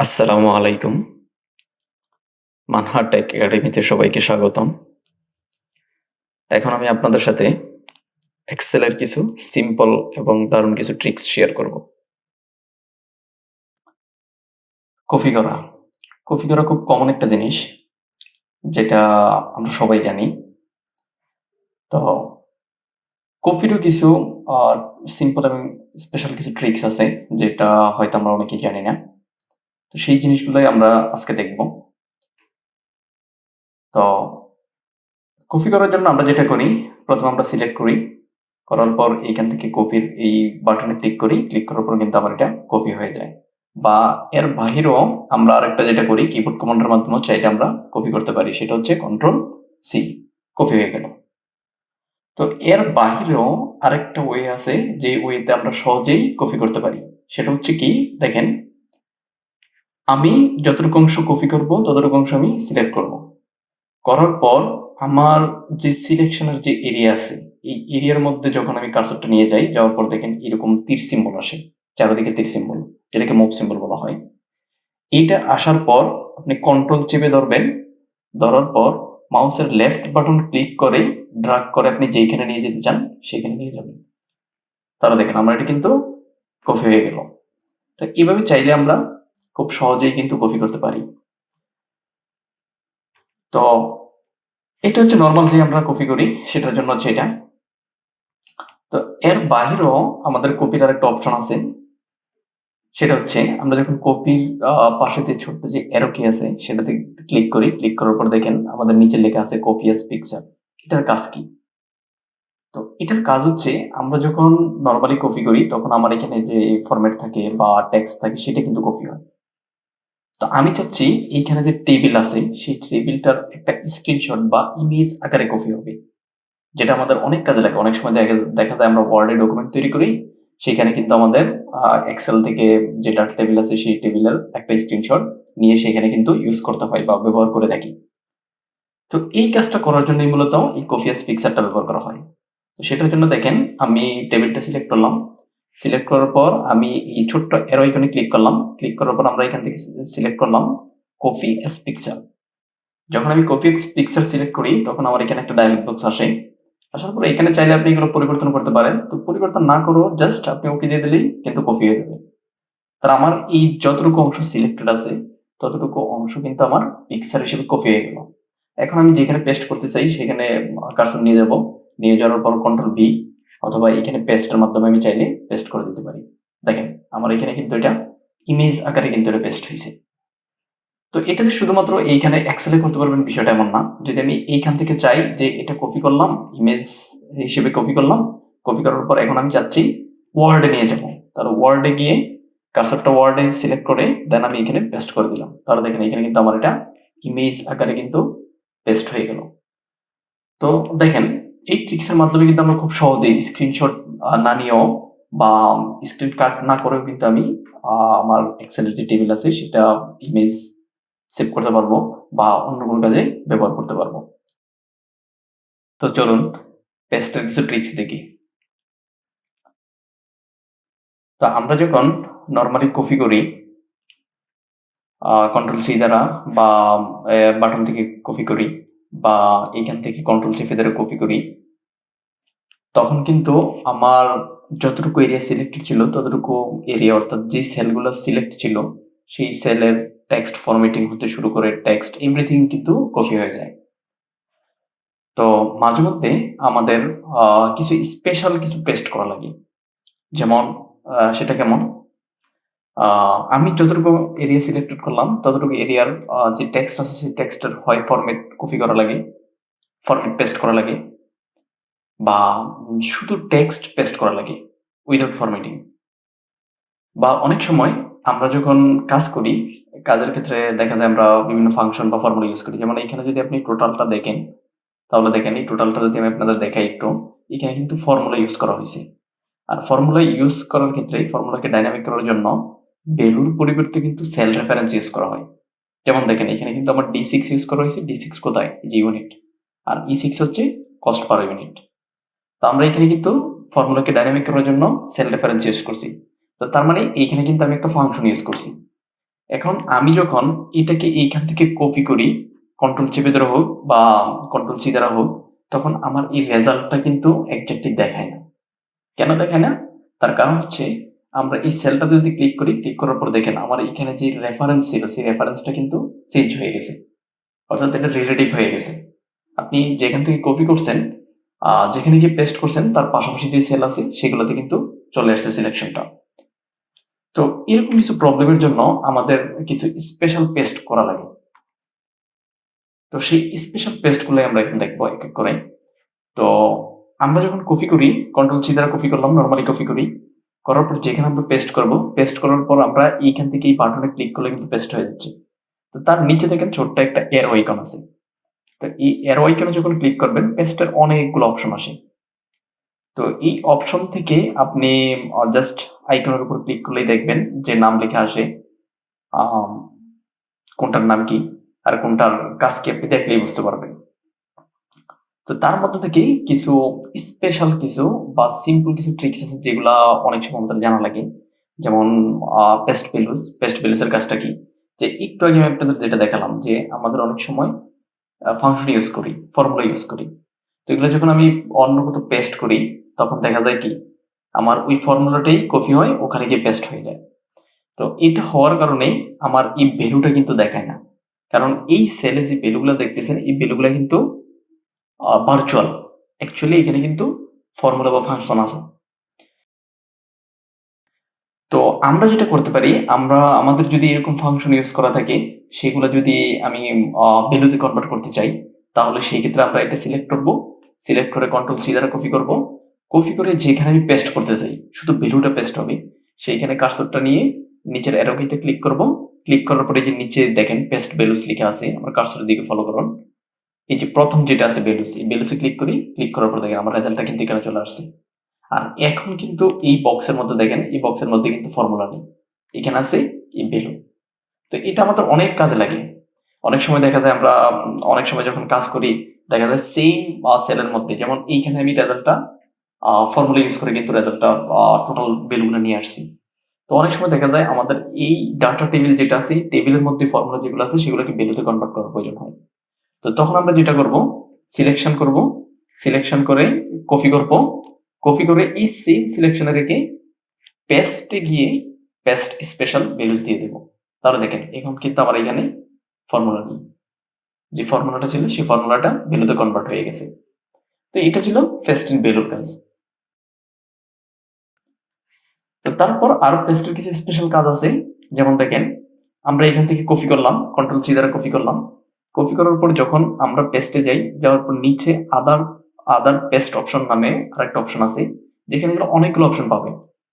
আসসালামু আলাইকুম। মানহার টেক একাডেমিতে সবাইকে স্বাগতম। এখন আমি আপনাদের সাথে এক্সেলের কিছু সিম্পল এবং দারুণ কিছু ট্রিক্স শেয়ার করব। কপি করা। কপি করা খুব কমন একটা জিনিস, যেটা আমরা সবাই জানি। তো কপিরও কিছু সিম্পল এবং স্পেশাল কিছু ট্রিক্স আছে, যেটা হয়তো আমরা অনেকেই জানি না। তো সেই জিনিসগুলোই আমরা আজকে দেখব। তো কপি করার জন্য আমরা যেটা করি, প্রথমে আমরা সিলেক্ট করি, করার পর এইখান থেকে কপির এই বাটনে ক্লিক করি, ক্লিক করার পর কিন্তু আমার এটা কপি হয়ে যায়। বা এর বাহিরেও আমরা আরেকটা যেটা করি, কিবোর্ড কমান্ডের মাধ্যমে চাইলে আমরা কপি করতে পারি, সেটা হচ্ছে কন্ট্রোল সি, কপি হয়ে গেল। তো এর বাহিরেও আরেকটা ওয়ে আছে, যে ওয়েতে আমরা সহজেই কপি করতে পারি। সেটা হচ্ছে কি, দেখেন, আমি যতটুকু অংশ কপি করব ততটুকু অংশ আমি সিলেক্ট করব। করার পর আমার যে সিলেকশনের যে এরিয়া আছে, এই এরিয়ার মধ্যে যখন আমি কার্সরটা নিয়ে যাই, যাওয়ার পর দেখেন এরকম তীর সিম্বল আসে, চারিদিকে তীর সিম্বল, যেটাকে মুভ সিম্বল বলা হয়। এইটা আসার পর আপনি কন্ট্রোল চেপে ধরবেন, ধরার পর মাউসের লেফট বাটন ক্লিক করে ড্রাগ করে আপনি যেইখানে নিয়ে যেতে চান সেখানে নিয়ে যাবেন। তাহলে দেখেন আমার এটা কিন্তু কপি হয়ে গেল। তো এইভাবে চাইলে আমরা খুব সহজেই কিন্তু কপি করতে পারি। তো এটা হচ্ছে নর্মাল যে আমরা কপি করি সেটার জন্য হচ্ছে এটা। তো এর বাহিরেও আমাদের কপির আর একটা অপশন আছে, সেটা হচ্ছে আমরা যখন কপির পাশে যে ছোট্ট যে অ্যারো কি আছে সেটাতে ক্লিক করি, ক্লিক করার পর দেখেন আমাদের নিচে লেখা আছে কপি অ্যাজ পিকচার। এটার কাজ কি? তো এটার কাজ হচ্ছে, আমরা যখন নর্মালি কপি করি তখন আমার এখানে যে ফরম্যাট থাকে বা টেক্সট থাকে সেটা কিন্তু কপি হয়। তো আমি চাচ্ছি এইখানে যে টেবিল আছে সেই টেবিলটার একটা স্ক্রিনশট বা ইমেজ আকারে কপি হবে, যেটা আমাদের অনেক কাজে লাগে। অনেক সময় দেখা যায় আমরা ওয়ার্ডে ডকুমেন্ট তৈরি করি, সেখানে কিন্তু আমাদের এক্সেল থেকে যে ডাটা টেবিল আছে সেই টেবিলের একটা স্ক্রিনশট নিয়ে সেখানে কিন্তু ইউজ করতে হয় বা ব্যবহার করে থাকি। তো এই কাজটা করার জন্যই মূলত এই কপি অ্যাজ পিকচারটা ব্যবহার করা হয়। তো সেটার জন্য দেখেন আমি টেবিলটা সিলেক্ট করলাম, সিলেক্ট করার পর আমি এই ছোট্ট অ্যারো আইকনে ক্লিক করলাম, ক্লিক করার পর আমরা এখান থেকে সিলেক্ট করলাম কপি অ্যাজ পিকচার। যখন আমি কপি অ্যাজ পিকচার সিলেক্ট করি তখন আমার এখানে একটা ডায়লগ বক্স আসে। আসার পরে এখানে চাইলে আপনি এগুলো পরিবর্তন করতে পারেন। তো পরিবর্তন না করেও জাস্ট আপনি ওকে দিয়ে দিলেই কিন্তু কপি হয়ে যাবে। তার আমার এই যতটুকু অংশ সিলেক্টেড আছে ততটুকু অংশ কিন্তু আমার পিকচার হিসেবে কপি হয়ে গেল। এখন আমি যেখানে পেস্ট করতে চাই সেখানে কার্সর নিয়ে যাব, নিয়ে যাওয়ার পর কন্ট্রোল বি, অথবা এখানে পেস্টের মাধ্যমে আমি চাইলে পেস্ট করে দিতে পারি। দেখেন আমার এখানে কিন্তু এটা ইমেজ আকারে কিন্তু এটা পেস্ট হয়েছে। তো এটা যে শুধুমাত্র এইখানে এক্সেলে করতে পারবেন বিষয়টা এমন না। যদি আমি এইখান থেকে চাই যে এটা কপি করলাম, ইমেজ হিসেবে কপি করলাম, কপি করার পর এখন আমি চাচ্ছি ওয়ার্ডে নিয়ে যাবো, তাহলে ওয়ার্ডে গিয়ে কার্সরটা ওয়ার্ডে সিলেক্ট করে দেন আমি এখানে পেস্ট করে দিলাম। তাহলে দেখেন এখানে কিন্তু আমার এটা ইমেজ আকারে কিন্তু পেস্ট হয়ে গেল। তো দেখেন এই ট্রিক্সের মাধ্যমে কিন্তু আমরা খুব সহজেই স্ক্রিনশট না নিয়েও বা স্ক্রিন কাট না করেও কিন্তু আমি আমার এক্সেলের যে টেবিল আছে সেটা ইমেজ সেভ করতে পারবো বা অন্য কোনো কাজে ব্যবহার করতে পারবো। তো চলুন পেস্টের কিছু ট্রিক্স দেখি। তো আমরা যখন নর্মালি কপি করি কন্ট্রোল সি দ্বারা বা বাটন থেকে কপি করি বা এইখান থেকে কন্ট্রোল সি দ্বারা কপি করি, তখন কিন্তু আমার যতটুকু এরিয়া সিলেক্টেড ছিল ততটুকু এরিয়া, অর্থাৎ যে সেলগুলো সিলেক্ট ছিল সেই সেলের টেক্সট ফরম্যাটিং হতে শুরু করে টেক্সট এভরিথিং কিন্তু কপি হয়ে যায়। তো মাঝে মধ্যে আমাদের কিছু স্পেশাল কিছু পেস্ট করা লাগে। যেমন সেটা কেমন, আমি যতটুকু এরিয়া সিলেক্টেড করলাম ততটুকু এরিয়ার যে টেক্সট আছে সেই টেক্সটের হয় ফরম্যাট কপি করা লাগে, ফরম্যাট পেস্ট করা লাগে, বা শুধু টেক্সট পেস্ট করা লাগে উইদাউট ফরম্যাটিং। বা অনেক সময় আমরা যখন কাজ করি, কাজের ক্ষেত্রে দেখা যায় আমরা বিভিন্ন ফাংশন বা ফর্মুলা ইউজ করি। যেমন এখানে যদি আপনি টোটালটা দেখেন তাহলে দেখেন এই টোটালটা যদি আমি আপনাদের দেখাই একটু, এখানে কিন্তু ফর্মুলা ইউজ করা হয়েছে। আর ফর্মুলা ইউজ করার ক্ষেত্রে ফর্মুলাকে ডাইনামিক করার জন্য ভ্যালুর পরিবর্তে কিন্তু সেল রেফারেন্স ইউজ করা হয়। যেমন দেখেন এখানে কিন্তু আমার D6 ইউজ করা হয়েছে। D6 কোথায়? যে ইউনিট। আর E6 হচ্ছে কস্ট পার ইউনিট। তো আমরা এখানে কিন্তু ফর্মুলাকে ডাইনামিক করার জন্য সেল রেফারেন্স ইউজ করছি। তো তার মানে এইখানে কিন্তু আমি একটা ফাংশন ইউজ করছি। এখন আমি যখন এটাকে এইখান থেকে কপি করি, কন্ট্রোল চেপে ধরে হোক বা কন্ট্রোল সি দ্বারা হোক, তখন আমার এই রেজাল্টটা কিন্তু একজাক্টলি দেখায় না। কেন দেখায় না? তার কারণ হচ্ছে আমরা এই সেলটাতে যদি ক্লিক করি, ক্লিক করার পর দেখেন আমার এখানে যে রেফারেন্স ছিল সেই রেফারেন্সটা কিন্তু চেঞ্জ হয়ে গেছে, অর্থাৎ এটা রিলেটিভ হয়ে গেছে। আপনি যেখান থেকে কপি করছেন, যেখানে গিয়ে পেস্ট করছেন তার পাশাপাশি যে সেল আছে সেগুলোতে কিন্তু চলে আসছে সিলেকশনটা। তো এরকম কিছু প্রবলেমের জন্য আমাদের কিছু স্পেশাল পেস্ট করা লাগে। তো সেই স্পেশাল পেস্টগুলো আমরা এখন দেখবো এক এক করে। তো আমরা যখন কপি করি, কন্ট্রোল সি দ্বারা কপি করলাম, নর্মালি কপি করি, করার পর যেখানে আমরা পেস্ট করব, পেস্ট করার পর আমরা এইখান থেকে এই বাটনে ক্লিক করলে কিন্তু পেস্ট হয়ে যাচ্ছে। তো তার নিচে দেখেন ছোট্ট একটা এরো আইকন আছে। তো এই এরো আইকনে যখন ক্লিক করবেন, পেস্টের অনেকগুলো অপশন আসে। তো এই অপশন থেকে আপনি জাস্ট আইকনের উপর ক্লিক করলেই দেখবেন যে নাম লেখা আসে, কোনটার নাম কি আর কোনটার কাজ কি আপনি দেখলেই বুঝতে পারবেন। তো তার মধ্যে থেকে কিছু স্পেশাল কিছু বা সিম্পল কিছু ট্রিক্স আছে যেগুলা অনেক সময় আমাদের জানা লাগে। যেমন পেস্ট ভ্যালুসের কাজটা কি, যে একটু আগে আমি আপনাদের যেটা দেখালাম যে আমাদের অনেক সময় ফাংশন ইউজ করি, ফর্মুলা ইউজ করি। তো এগুলো যখন আমি অন্য কোথাও পেস্ট করি তখন দেখা যায় কি আমার ওই ফর্মুলাটাই কপি হয় ওখানে গিয়ে পেস্ট হয়ে যায়। তো এটা হওয়ার কারণে আমার এই ভ্যালুটা কিন্তু দেখায় না, কারণ এই সেলে যে ভ্যালুগুলো দেখতেছেন এই ভ্যালুগুলো কিন্তু ভার্চুয়াল। অ্যাকচুয়ালি এখানে কিন্তু ফর্মুলা বা ফাংশন আছে। তো আমরা যেটা করতে পারি, আমরা আমাদের যদি এরকম ফাংশন ইউজ করা থাকে সেগুলো যদি আমি ভ্যালুতে কনভার্ট করতে চাই, তাহলে সেই ক্ষেত্রে আমরা এটা সিলেক্ট করব, সিলেক্ট করে কন্ট্রোল সি দ্বারা কপি করব, কপি করে যেখানে আমি পেস্ট করতে চাই শুধু ভ্যালুটা পেস্ট হবে, সেইখানে কার্সরটা নিয়ে নিচের অ্যারো কিতে ক্লিক করব, ক্লিক করার পরে যে নিচে দেখেন পেস্ট ভ্যালুস লেখা আছে, আমার কার্সরের দিকে ফলো করুন, এই যে প্রথম যেটা আছে ভ্যালুস, এই ভ্যালুসে ক্লিক করি, ক্লিক করার পর দেখেন আমার রেজাল্টটা কিন্তু এখানে চলে আসছে। আর এখন কিন্তু এই বক্সের মধ্যে দেখেন, এই বক্সের মধ্যে কিন্তু ফর্মুলা নেই, এখানে আছে এই ভ্যালু। তো এটা আমাদের অনেক কাজে লাগে। অনেক সময় দেখা যায় আমরা অনেক সময় যখন কাজ করি দেখা যায় সেম সেলের মধ্যে, যেমন এইখানে আমি রেজাল্টটা ফর্মুলা ইউজ করে কিন্তু রেজাল্টটা টোটাল ভ্যালুগুলো নিয়ে আসছি। তো অনেক সময় দেখা যায় আমাদের এই ডাটা টেবিল যেটা আছে, টেবিলের মধ্যে ফর্মুলা যেগুলো আছে সেগুলোকে ভ্যালুতে কনভার্ট করার প্রয়োজন হয়। তো তখন আমরা যেটা করব, সিলেকশন করব, সিলেকশন করে কপি করব, কপি করে এই সেম সিলেকশনে রেখে পেস্টে গিয়ে পেস্ট স্পেশাল ভ্যালুস দিয়ে দেব। তাহলে দেখেন এখন কিন্তু আমার এখানে ফর্মুলা নেই, যে ফর্মুলাটা ছিল সেই ফর্মুলাটা ভ্যালুতে কনভার্ট হয়ে গেছে। তো এটা ছিল পেস্ট ইন ভ্যালুর কাজ। তো তারপর আরো পেস্টের কিছু স্পেশাল কাজ আছে। যেমন দেখেন আমরা এখান থেকে কপি করলাম, কন্ট্রোল সি দ্বারা কপি করলাম, কপি করার পর যখন আমরা পেস্টে যাই, যাওয়ার পর নিচে আদার আদার পেস্ট অপশন নামে আরেকটা অপশন আছে, যেখানে এগুলো অনেকগুলো অপশন পাবে।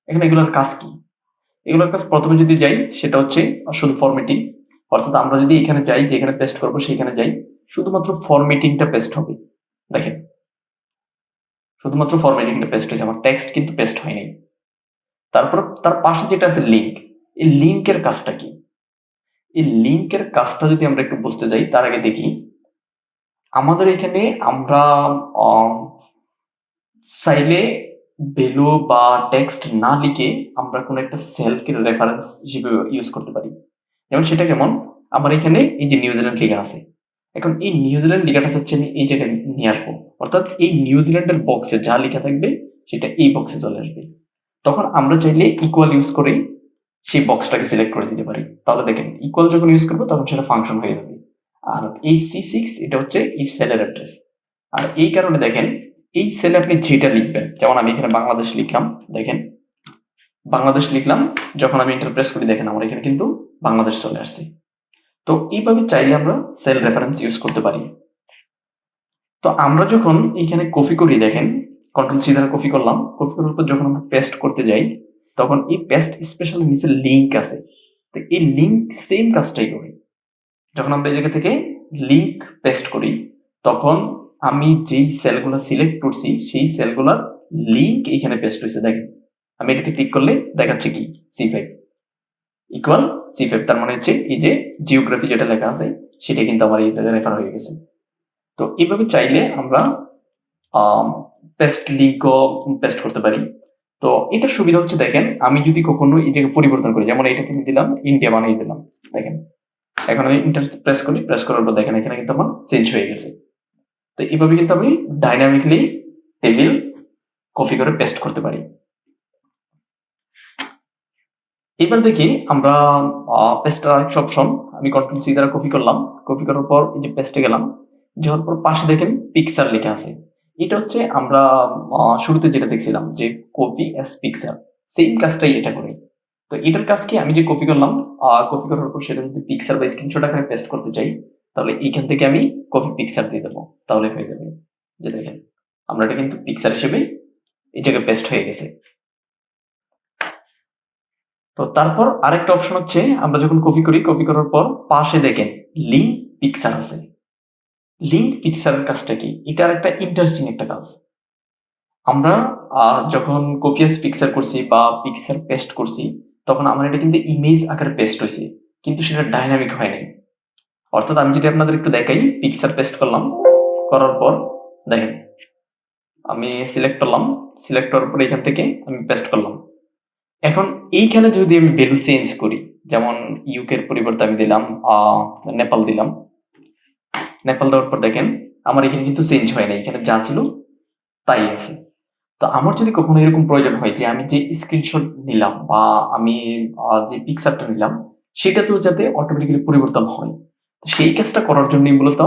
এখানে এগুলোর কাজ কি? এগুলোর কাজ প্রথমে যদি যাই সেটা হচ্ছে শুধু ফরম্যাটিং, অর্থাৎ আমরা যদি এখানে যাই, যেখানে পেস্ট করবো সেখানে যাই, শুধুমাত্র ফরম্যাটিংটা পেস্ট হবে। দেখেন শুধুমাত্র ফরম্যাটিংটা পেস্ট হয়েছে, আমার টেক্সট কিন্তু পেস্ট হয়নি। তারপর তার পাশে যেটা আছে লিঙ্ক, এই লিঙ্কের কাজটা কি? এই লিঙ্কের কাজটা যদি আমরা একটু বুঝতে যাই তার আগে দেখি আমাদের এখানে আমরা চাইলে ভ্যালু বা টেক্সট না লিখে আমরা কোনো একটা সেলকে রেফারেন্স হিসেবে ইউজ করতে পারি। যেমন সেটা কেমন, আমার এখানে এই যে নিউজিল্যান্ড লেখা আছে, এখন এই নিউজিল্যান্ড লেখাটা হচ্ছে আমি এই জায়গায় নিয়ে আসবো, অর্থাৎ এই নিউজিল্যান্ডের বক্সে যা লেখা থাকবে সেটা এই বক্সে চলে আসবে। তখন আমরা চাইলে ইকুয়াল ইউজ করে সেই বক্সটাকে সিলেক্ট করে দিতে পারি। তাহলে দেখেন ইকুয়াল যখন ইউজ করবো তখন সেটা ফাংশন হয়ে যাবে। আর এই C6 এটা হচ্ছে এই সেলের অ্যাড্রেস। আর এই কারণে দেখেন এই সেলে আপনি যেটা লিখবেন, যেমন আমি এখানে বাংলাদেশ লিখলাম, দেখেন বাংলাদেশ লিখলাম, যখন আমি এন্টার প্রেস করি দেখেন আমার এখানে কিন্তু বাংলাদেশ চলে আসছে। তো এইভাবে চাইলে আমরা সেল রেফারেন্স ইউজ করতে পারি। তো আমরা যখন এইখানে কপি করি, দেখেন কন্ট্রোল সি দ্বারা কপি করলাম, কপি করার পর যখন আমরা পেস্ট করতে যাই তখন এই পেস্ট স্পেশাল নিচে লিঙ্ক আছে, তো এই লিঙ্ক সেম কাজটাই করে। যখন আমরা এই জায়গা থেকে লিঙ্ক পেস্ট করি তখন আমি যেই সেলগুলো সিলেক্ট করছি সেই সেলগুলোর লিঙ্ক এখানে পেস্ট হয়েছে। দেখেন আমি এটাতে ক্লিক করলে দেখাচ্ছে কি C5 ইকুয়াল C5, তার মানে হচ্ছে এই যে জিওগ্রাফি যেটা লেখা আছে সেটা কিন্তু আমার এই জায়গায় রেফার হয়ে গেছে। তো এইভাবে চাইলে আমরা পেস্ট লিঙ্কও পেস্ট করতে পারি। তো তো এটার সুবিধা হচ্ছে দেখেন, আমি যদি কখনো এই জায়গায় পরিবর্তন করি, যেমন এটাকে আমি দিলাম ইন্ডিয়া বানিয়ে দিলাম, দেখেন এখন আমি ইন্টার প্রেস করি, প্রেস করার পর দেখেন এখানে কিন্তু আমার চেঞ্জ হয়ে গেছে। তো এইভাবে কিন্তু আমি ডাইনামিকলি টেবিল কপি করে পেস্ট করতে পারি। এবার দেখি আমরা পেস্টের আরেকটা অপশন, আমি কন্ট্রোল সি দ্বারা কপি করলাম, কপি করার পর এই যে পেস্টে গেলাম, যাওয়ার পর পাশে দেখেন পিকচার লেখা আছে। এটা হচ্ছে আমরা শুরুতে যেটা দেখছিলাম যে কপি অ্যাজ পিকচার, সেম কাজটাই এটা করি। তো এটার কাজ কি, আমি যে কপি করলাম, কপি করার পর সেটা যদি পিকচার বা স্ক্রিনশট আকারে পেস্ট করতে চাই, তাহলে এইখান থেকে আমি কপি পিকচার দিয়ে দেবো, তাহলে হয়ে যাবে। যে দেখেন আমরা এটা কিন্তু পিকচার হিসেবে এই জায়গায় পেস্ট হয়ে গেছে। তো তারপর আরেকটা অপশন হচ্ছে, আমরা যখন কপি করি, কপি করার পর পাশে দেখেন লিঙ্ক পিকচার আছে। লিঙ্ক পিকচারের কাজটা কি, এটার একটা ইন্টারেস্টিং একটা কাজ। আমরা যখন কপি অ্যাজ পিকচার করছি বা পিকচার পেস্ট করছি, তখন আমার এটা কিন্তু ইমেজ আকারে পেস্ট হয়েছে, কিন্তু সেটা ডাইনামিক হয় নাই। অর্থাৎ আমি যদি আপনাদের একটু দেখাই, পিকচার পেস্ট করলাম, করার পর দেখেন আমি সিলেক্ট করলাম, সিলেক্ট করার পর এখান থেকে আমি পেস্ট করলাম। এখন এইখানে যদি আমি ভ্যালু চেঞ্জ করি, যেমন ইউকের পরিবর্তে আমি দিলাম নেপাল দিলাম, নেপাল দেওয়ার পর দেখেন আমার এখানে কিন্তু চেঞ্জ হয় না, এখানে যা ছিল তাই আছে। তো আমার যদি কখনো এরকম প্রয়োজন হয় যে আমি যে স্ক্রিনশট নিলাম বা আমি যে পিকচারটা নিলাম সেটাতেও যাতে অটোমেটিক্যালি পরিবর্তন হয়, তো সেই কাজটা করার জন্যই মূলত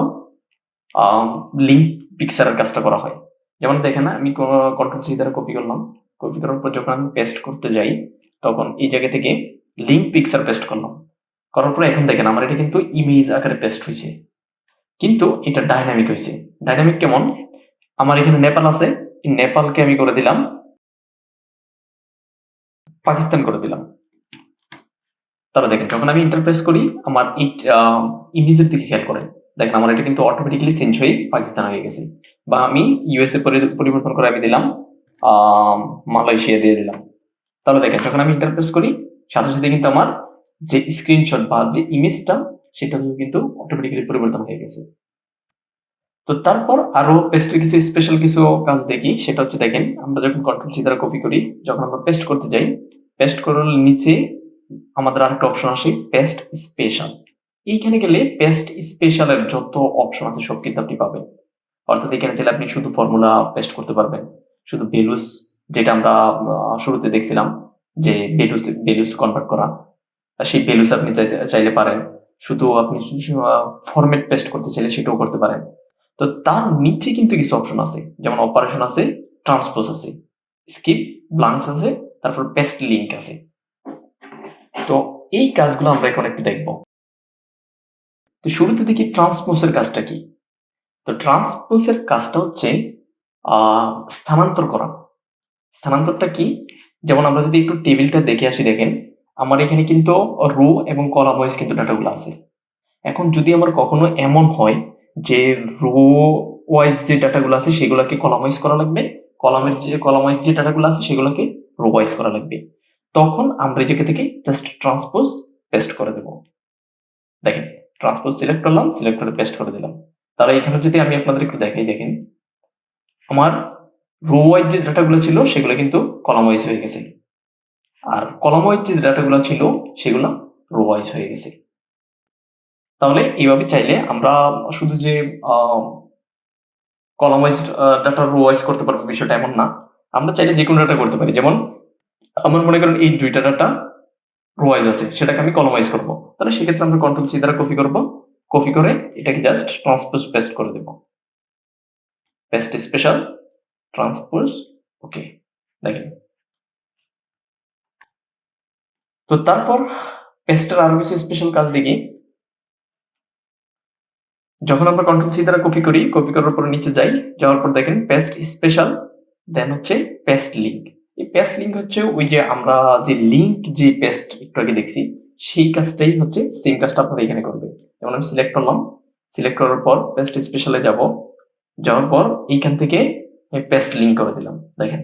লিঙ্ক পিকচারের কাজটা করা হয়। যেমন দেখেন আমি কন্ট্রোল সি দ্বারা কপি করলাম, কপি করার পর যখন আমি পেস্ট করতে যাই, তখন এই জায়গা থেকে লিঙ্ক পিকচার পেস্ট করলাম, করার পর এখন দেখেন আমার এটা কিন্তু ইমেজ আকারে পেস্ট হয়েছে, কিন্তু এটা ডাইনামিক হয়েছে। ডাইনামিক কেমন, আমার এখানে নেপাল আছে, এই নেপালকে আমি করে দিলাম পাকিস্তান করে দিলাম। তাহলে দেখেন যখন আমি ইন্টারপ্রেস করি, আমার ইমেজের দিকে খেয়াল করেন, দেখেন আমার এটা কিন্তু অটোমেটিক্যালি চেঞ্জ হয়ে পাকিস্তান হয়ে গেছে। বা আমি ইউএসএ পরিবর্তন করে আমি দিলাম মালয়েশিয়া দিয়ে দিলাম। তাহলে দেখেন যখন আমি ইন্টারপ্রেস করি, সাথে সাথে কিন্তু আমার যে স্ক্রিনশট বা যে ইমেজটা সেটা কিন্তু অটোমেটিক্যালি পরিবর্তন হয়ে গেছে। তো তারপর আরো পেস্টের কিছু স্পেশাল কিছু কাজ দেখি, সেটা হচ্ছে দেখেন আমরা যখন কন্ট্রোল সি দ্বারা কপি করি, যখন আমরা পেস্ট করতে যাই, পেস্ট করার নিচে আমাদের আরেকটা অপশন আসে পেস্ট স্পেশাল। এইখানে গেলে পেস্ট স্পেশালের যত অপশন আছে সব কিন্তু আপনি পাবেন। অর্থাৎ এখানে চাইলে আপনি শুধু ফর্মুলা পেস্ট করতে পারবেন, শুধু ভ্যালুস, যেটা আমরা শুরুতে দেখছিলাম যে ভ্যালুস কনভার্ট করা, সেই ভ্যালুস আপনি চাইলে পারেন। শুধু আপনি ফরম্যাট পেস্ট করতে চাইলে সেটাও করতে পারেন। তো তার নিচে কিন্তু কিছু অপশন আছে, যেমন অপারেশন আছে, ট্রান্সপোজ আছে, স্কিপ ব্লাঙ্কস আছে, তারপর পেস্ট লিঙ্ক আছে। তো এই কাজগুলো আমরা এখন একটু দেখব। তো শুরুতে দেখি ট্রান্সপোজের কাজটা কি। তো ট্রান্সপোজের কাজটা হচ্ছে স্থানান্তর করা। স্থানান্তরটা কি, যেমন আমরা যদি একটু টেবিলটা দেখে আসি, দেখেন আমার এখানে কিন্তু রো এবং কলাম ওয়াইজ কিন্তু ডাটাগুলো আছে। এখন যদি আমার কখনো এমন হয় যে রো ওয়াইজ যে ডাটাগুলো আছে সেগুলোকে কলাম ওয়াইজ করা লাগবে, কলাম ওয়াইজ যে ডাটাগুলো আছে সেগুলোকে রো ওয়াইজ করা লাগবে, তখন আমরা এই জায়গা থেকে জাস্ট ট্রান্সপোজ পেস্ট করে দেব। দেখেন ট্রান্সপোজ সিলেক্ট করলাম, সিলেক্ট করে পেস্ট করে দিলাম। তাহলে এখানে যদি আমি আপনাদের একটু দেখাই, দেখেন আমার রো ওয়াইজ যে ডাটাগুলো ছিল সেগুলো কিন্তু কলাম ওয়াইজ হয়ে গেছে, আর কলাম ওয়াইজ যে ডাটাগুলো ছিল সেগুলো রো ওয়াইজ হয়ে গেছে। তাহলে এইভাবে চাইলে আমরা শুধু যে column wise data rho wise করতে পারবো বিষয়টা এমন না, আমরা চাইলে যে কোনো ডাটা করতে পারি। যেমন আমার মনে করেন এই দুইটা ডাটা রো ওয়াইজ আছে, সেটাকে আমি কলাম ওয়াইজ করবো, তাহলে সেক্ষেত্রে আমরা কন্ট্রোল সি দ্বারা কপি করবো, কপি করে এটাকে জাস্ট ট্রান্সপোজ পেস্ট করে দেবো, পেস্ট স্পেশাল ট্রান্সপোজ, ওকে। দেখেন তো তারপর পেস্টের আরো কিছু স্পেশাল কাজ দেখি। যখন আমরা কন্ট্রোল সি দ্বারা কপি করি, কপি করার পর নিচে যাই, যাওয়ার পর দেখেন পেস্ট স্পেশাল, দেন হচ্ছে পেস্ট লিঙ্ক। এই পেস্ট লিঙ্ক হচ্ছে ওই যে আমরা যে লিঙ্ক যে পেস্ট একটু আগে দেখছি সেই কাজটাই হচ্ছে, সেম কাজটা আপনারা এখানে করবে। যেমন আমি সিলেক্ট করলাম, সিলেক্ট করার পর পেস্ট স্পেশালে যাব, যাওয়ার পর এইখান থেকে আমি পেস্ট লিঙ্ক করে দিলাম। দেখেন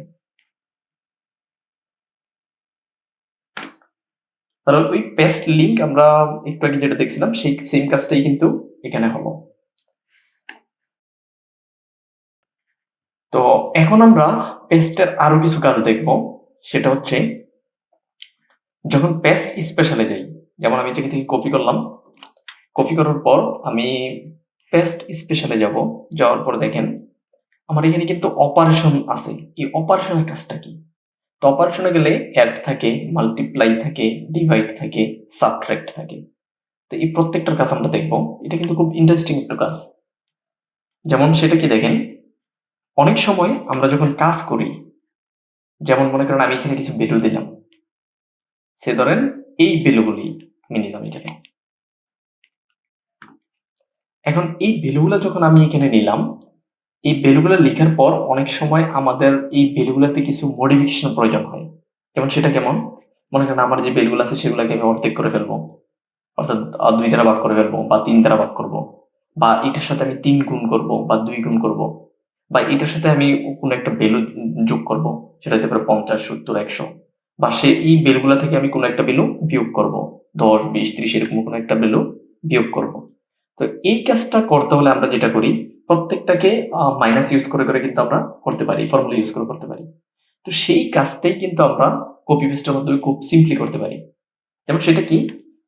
তাহলে ওই পেস্ট লিঙ্ক আমরা একটু আগে যেটা দেখছিলাম সেই সেম কাজটাই কিন্তু এখানে হলো। তো এখন আমরা পেস্টের আরো কিছু কাজ দেখব, সেটা হচ্ছে যখন পেস্ট স্পেশালে যাই, যেমন আমি এটাকে থেকে কপি করলাম, কপি করার পর আমি পেস্ট স্পেশালে যাব, যাওয়ার পর দেখেন আমার এখানে কিন্তু অপারেশন আছে। এই অপারেশনের কাজটা কি? তো অপারেশনে গেলে অ্যাড থাকে, মাল্টিপ্লাই থাকে, ডিভাইড থাকে, সাবট্রাক্ট থাকে। তো এই প্রত্যেকটার কাজ আমরা দেখবো। এটা কিন্তু খুব ইন্টারেস্টিং একটা কাজ। যেমন সেটা কি দেখেন, অনেক সময় আমরা যখন কাজ করি, যেমন মনে করেন আমি এখানে কিছু ভ্যালু দিলাম, সে ধরেন এই ভ্যালুগুলি আমি নিলাম এখানে। এখন এই ভ্যালুগুলো যখন আমি এখানে নিলাম, এই ভ্যালুগুলো লেখার পর অনেক সময় আমাদের এই ভ্যালুগুলোতে কিছু মডিফিকেশন প্রয়োজন হয়। যেমন সেটা কেমন, মনে করেন আমার যে ভ্যালুগুলো আছে সেগুলোকে আমি অর্ধেক করে ফেলবো, অর্থাৎ 2 দ্বারা ভাগ করে ফেলবো বা 3 দ্বারা ভাগ করবো, বা এটার সাথে আমি 3 গুণ করব বা 2 গুণ করব, বা এটার সাথে আমি কোনো একটা ভ্যালু যোগ করব, সেটা হতে পারে 50, 70, 100, বা সে এই ভ্যালুগুলো থেকে আমি কোনো একটা ভ্যালু বিয়োগ করব, 10, 20, 30 এরকম কোনো একটা ভ্যালু বিয়োগ করব। তো এই কাজটা করতে হলে আমরা যেটা করি, প্রত্যেকটাকে মাইনাস ইউজ করে করে কিন্তু আমরা করতে পারি, ফর্মুলা ইউজ করে করতে পারি। তো সেই কাজটাই কিন্তু আমরা কপি পেস্টের মাধ্যমে খুব সিম্পলি করতে পারি। যেমন সেটা কি,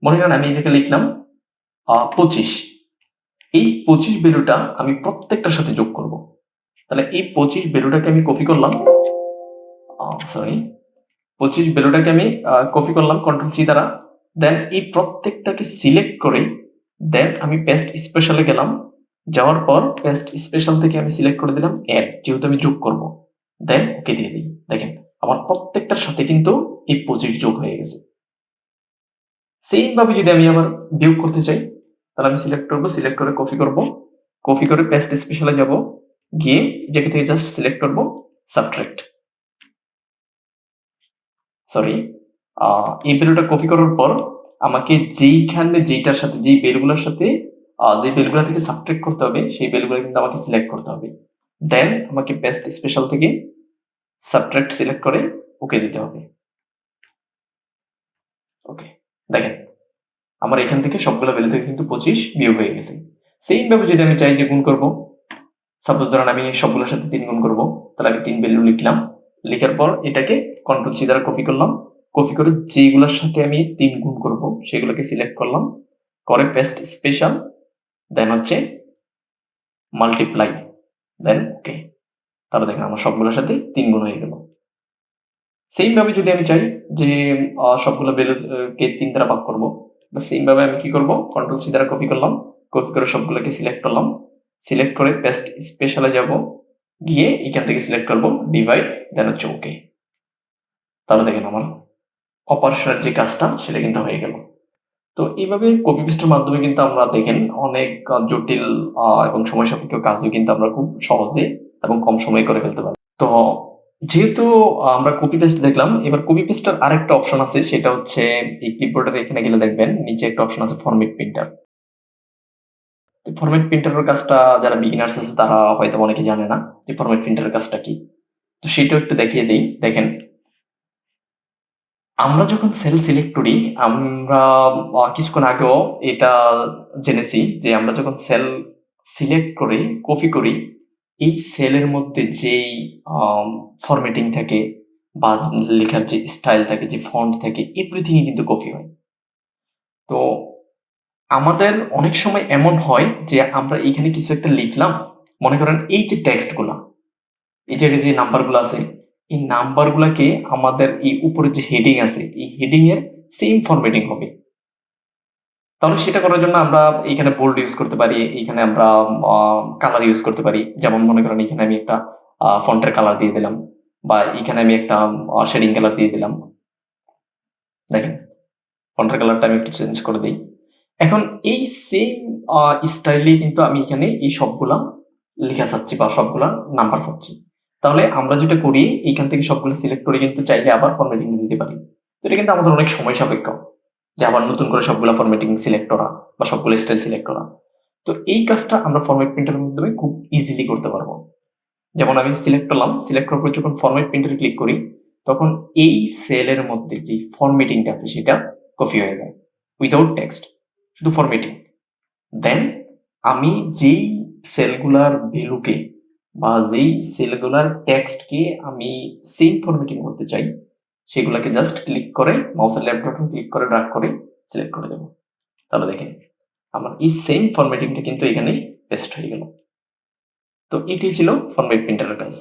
মনে করেন আমি এটাকে লিখলাম 25, এই 25 ভ্যালুটা আমি প্রত্যেকটার সাথে যোগ করব। তাহলে এই 25 ভ্যালুটাকে আমি কপি করলাম, সরি 25 ভ্যালুটাকে আমি কপি করলাম কন্ট্রোল সি দ্বারা, দেন এই প্রত্যেকটাকে সিলেক্ট করে দেন আমি পেস্ট স্পেশালে গেলাম, যাওয়ার পর পেস্ট স্পেশাল থেকে আমি সিলেক্ট করে দিলাম অ্যাড, যেহেতু আমি যোগ করব, দেন ওকে দিয়ে দিই। দেখেন আমার প্রত্যেকটার সাথে কিন্তু এই 25 যোগ হয়ে গেছে। সেম ভাবে যদি আমি আবার বিয়োগ করতে চাই, তাহলে আমি সিলেক্ট করব, সিলেক্ট করে কপি করব, কপি করে পেস্ট স্পেশালে যাব, গিয়ে জায়গা থেকে জাস্ট সিলেক্ট করব সাবট্রাক্ট, সরি এই ভ্যালুটা কপি করার পর আমাকে যেইখানে যেইটার সাথে যেই ভ্যালুগুলোর সাথে যে ভ্যালুগুলো থেকে সাবট্রাক্ট করতে হবে সেই ভ্যালুগুলো কিন্তু আমাকে সিলেক্ট করতে হবে, দেন আমাকে পেস্ট স্পেশাল থেকে সাবট্রাক্ট সিলেক্ট করে ওকে দিতে হবে। ওকে, দেখেন আমার এখান থেকে সবগুলো ভ্যালু থেকে কিন্তু 25 বিয়োগ হয়ে গেছে। সেম ভাবে যদি আমি চাই যে গুণ করব, সাপোজ ধরেন আমি সবগুলোর সাথে 3 গুণ করব, তাহলে আমি 3 ভ্যালু লিখলাম, লেখার পর এটাকে কন্ট্রোল সি দ্বারা কপি করলাম, কপি করে যেগুলোর সাথে আমি 3 গুণ করব সেগুলোকে সিলেক্ট করলাম, করে পেস্ট স্পেশাল, দেন হচ্ছে মাল্টিপ্লাই, দেন ওকে। তাহলে দেখেন আমার সবগুলোর সাথে 3 গুণ হয়ে গেল। সেম ভাবে যদি আমি চাই যে সবগুলো ভ্যালুকে 3 দ্বারা ভাগ করব, বা সেম ভাবে আমি কি করব, কন্ট্রোল সি দ্বারা কপি করলাম, কপি করে সবগুলোকে সিলেক্ট করলাম, সিলেক্ট করে পেস্ট স্পেশালে যাব, গিয়ে এখান থেকে সিলেক্ট করব ডিভাইড, দেন হচ্ছে ওকে। তাহলে দেখেন আমার অপারেশনের যে কাজটা সেটা কিন্তু হয়ে গেল। তো এইভাবে কপি পেস্টের মাধ্যমে কিন্তু আমরা দেখেন অনেক জটিল এবং সময় সাপেক্ষ কাজও কিন্তু আমরা খুব সহজে এবং কম সময়ে করে ফেলতে পারি। তো যেহেতু আমরা কপি পেস্ট দেখলাম, এবার কপি পেস্টের আরেকটা অপশন আছে, সেটা হচ্ছে এই ক্লিপবোর্ডের এখানে গেলে দেখবেন নিচে একটা অপশন আছে ফরম্যাট প্রিন্টার। তো ফরম্যাট প্রিন্টারের কাজটা যারা বিগিনার্স আছে তারা হয়তো অনেকে জানে না যে ফরম্যাট প্রিন্টারের কাজটা কি। তো সেটাও একটু দেখিয়ে দিই। দেখেন আমরা যখন সেল সিলেক্ট করি, আমরা কিছুক্ষণ আগেও এটা জেনেছি যে আমরা যখন সেল সিলেক্ট করে কপি করি, এই সেলের মধ্যে যেই ফরম্যাটিং থাকে বা লেখার যে স্টাইল থাকে, যে ফন্ট থাকে, এভরিথিংই কিন্তু কপি হয়। তো আমাদের অনেক সময় এমন হয় যে আমরা এইখানে কিছু একটা লিখলাম, মনে করেন এই যে টেক্সটগুলা, এই জায়গায় যে নাম্বারগুলো আছে, এই নাম্বারগুলোকে আমাদের এই উপরে যে হেডিং আছে এই হেডিং এর সেম ফরম্যাটিং হবে। তাহলে সেটা করার জন্য আমরা এইখানে বোল্ড ইউজ করতে পারি, এইখানে আমরা কালার ইউজ করতে পারি। যেমন মনে করেন এখানে আমি একটা ফন্টের কালার দিয়ে দিলাম, বা এখানে আমি একটা শেডিং কালার দিয়ে দিলাম। দেখেন ফন্টের কালারটা আমি একটু চেঞ্জ করে দিই। এখন এই সেম স্টাইলে কিন্তু আমি এখানে এই সবগুলা লেখা চাচ্ছি বা সবগুলা নাম্বার চাচ্ছি। তাহলে আমরা যেটা করি, এইখান থেকে সবগুলো সিলেক্ট করে কিন্তু চাইলে আবার ফরম্যাটিং দিতে পারি। তো এটা কিন্তু আমাদের অনেক সময় সাপেক্ষ যে আবার নতুন করে সবগুলো ফরম্যাটিং সিলেক্ট করা বা সবগুলো স্টাইল সিলেক্ট করা। তো এই কাজটা আমরা ফরম্যাট প্রিন্টারের মাধ্যমে খুব ইজিলি করতে পারবো। যেমন আমি সিলেক্ট করলাম, সিলেক্ট করার পর যখন ফরম্যাট প্রিন্টারে ক্লিক করি, তখন এই সেলের মধ্যে যে ফরম্যাটিংটা আছে সেটা কপি হয়ে যায় উইদাউট টেক্সট, শুধু ফরম্যাটিং। দেন আমি যেই সেলগুলার ভ্যালুকে বা যেই সেলগুলার টেক্সটকে আমি সেম ফরম্যাটিং করতে চাই, সেগুলোকে জাস্ট ক্লিক করে মাউসের লেফট বাটন ক্লিক করে ড্র্যাগ করে সিলেক্ট করে দেবো। তাহলে দেখেন আমার এই সেম ফরম্যাটিংটা কিন্তু এখানেই পেস্ট হয়ে গেল। তো এটি ছিল ফরম্যাট প্রিন্টারের কাজ।